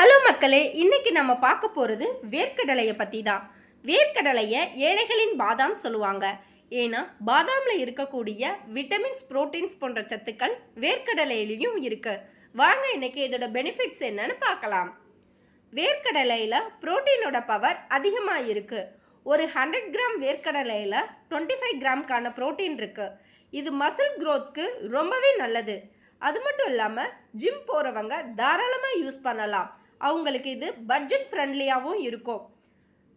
Hello மக்களே, இன்னைக்கு நம்ம பார்க்க போகிறது வேர்க்கடலையை பற்றி தான். வேர்க்கடலையை ஏழைகளின் பாதாம் சொல்லுவாங்க. ஏன்னா பாதாமில் இருக்கக்கூடிய விட்டமின்ஸ், புரோட்டீன்ஸ் போன்ற சத்துக்கள் வேர்க்கடலையிலையும் இருக்கு. வாங்க இன்னைக்கு இதோட பெனிஃபிட்ஸ் என்னன்னு பார்க்கலாம். வேர்க்கடலையில் புரோட்டீனோட பவர் அதிகமாக இருக்கு. ஒரு 100 கிராம் வேர்க்கடலையில் 25 கிராம்கான புரோட்டீன் இருக்கு. இது மசில் க்ரோத்க்கு ரொம்பவே நல்லது. அது மட்டும் இல்லாமல் ஜிம் போகிறவங்க தாராளமாக யூஸ் பண்ணலாம். அவங்களுக்கு இது பட்ஜெட் ஃப்ரெண்ட்லியாகவும் இருக்கும்.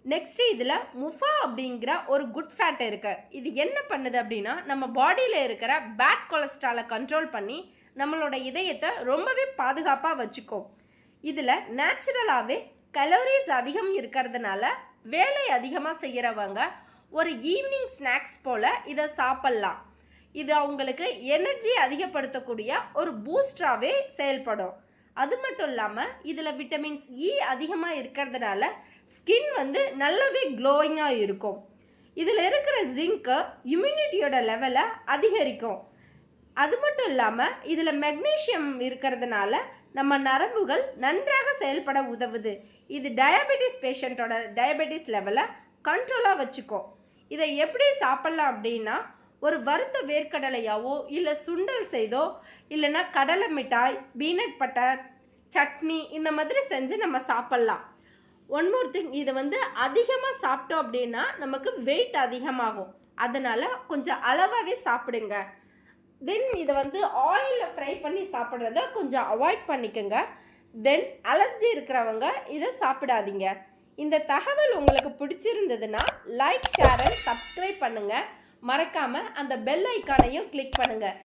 நெக்ஸ்ட்டு இதில் முஃபா அப்படிங்கிற ஒரு குட் ஃபேட் இருக்குது. இது என்ன பண்ணுது அப்படின்னா, நம்ம பாடியில் இருக்கிற பேட் கொலஸ்ட்ராலை கண்ட்ரோல் பண்ணி நம்மளோட இதயத்தை ரொம்பவே பாதுகாப்பாக வச்சுக்கும். இதில் நேச்சுரலாகவே கலோரிஸ் அதிகம் இருக்கிறதுனால வேலை அதிகமாக செய்கிறவங்க ஒரு ஈவினிங் ஸ்நாக்ஸ் போல் இதை சாப்பிட்லாம். இது அவங்களுக்கு எனர்ஜி அதிகப்படுத்தக்கூடிய ஒரு பூஸ்டராகவே செயல்படும். அது மட்டும் இல்லாமல் இதில் விட்டமின்ஸ் இ அதிகமாக இருக்கிறதுனால ஸ்கின் நல்லாவே க்ளோயிங்காக இருக்கும். இதில் இருக்கிற ஜிங்க்கு இம்யூனிட்டியோட லெவலை அதிகரிக்கும். அது மட்டும் இல்லாமல் இதில் மெக்னீஷியம் இருக்கிறதுனால நம்ம நரம்புகள் நன்றாக செயல்பட உதவுது. இது டயபெட்டிஸ் பேஷண்ட்டோட டயபெட்டிஸ் லெவலை கண்ட்ரோலாக வச்சுக்கும். இதை எப்படி சாப்பிட்லாம் அப்படின்னா, ஒரு வறுத்த வேர்க்கடலையாவோ இல்லை சுண்டல் செய்தோ இல்லைன்னா கடலை மிட்டாய், பீனட் பட்டர், சட்னி இந்த மாதிரி செஞ்சு நம்ம சாப்பிட்லாம். ஒன் மோர் திங், இதை அதிகமாக சாப்பிட்டோம் அப்படின்னா நமக்கு வெயிட் அதிகமாகும். அதனால் கொஞ்சம் அளவாகவே சாப்பிடுங்க. தென் இதை ஆயிலில் ஃப்ரை பண்ணி சாப்பிட்றத கொஞ்சம் அவாய்ட் பண்ணிக்கோங்க. தென் அலர்ஜி இருக்கிறவங்க இதை சாப்பிடாதீங்க. இந்த தகவல் உங்களுக்கு பிடிச்சிருந்ததுன்னா லைக், ஷேர் அண்ட் சப்ஸ்கிரைப் பண்ணுங்கள். மறக்காமல் அந்த பெல் ஐக்கானையும் கிளிக் பண்ணுங்கள்.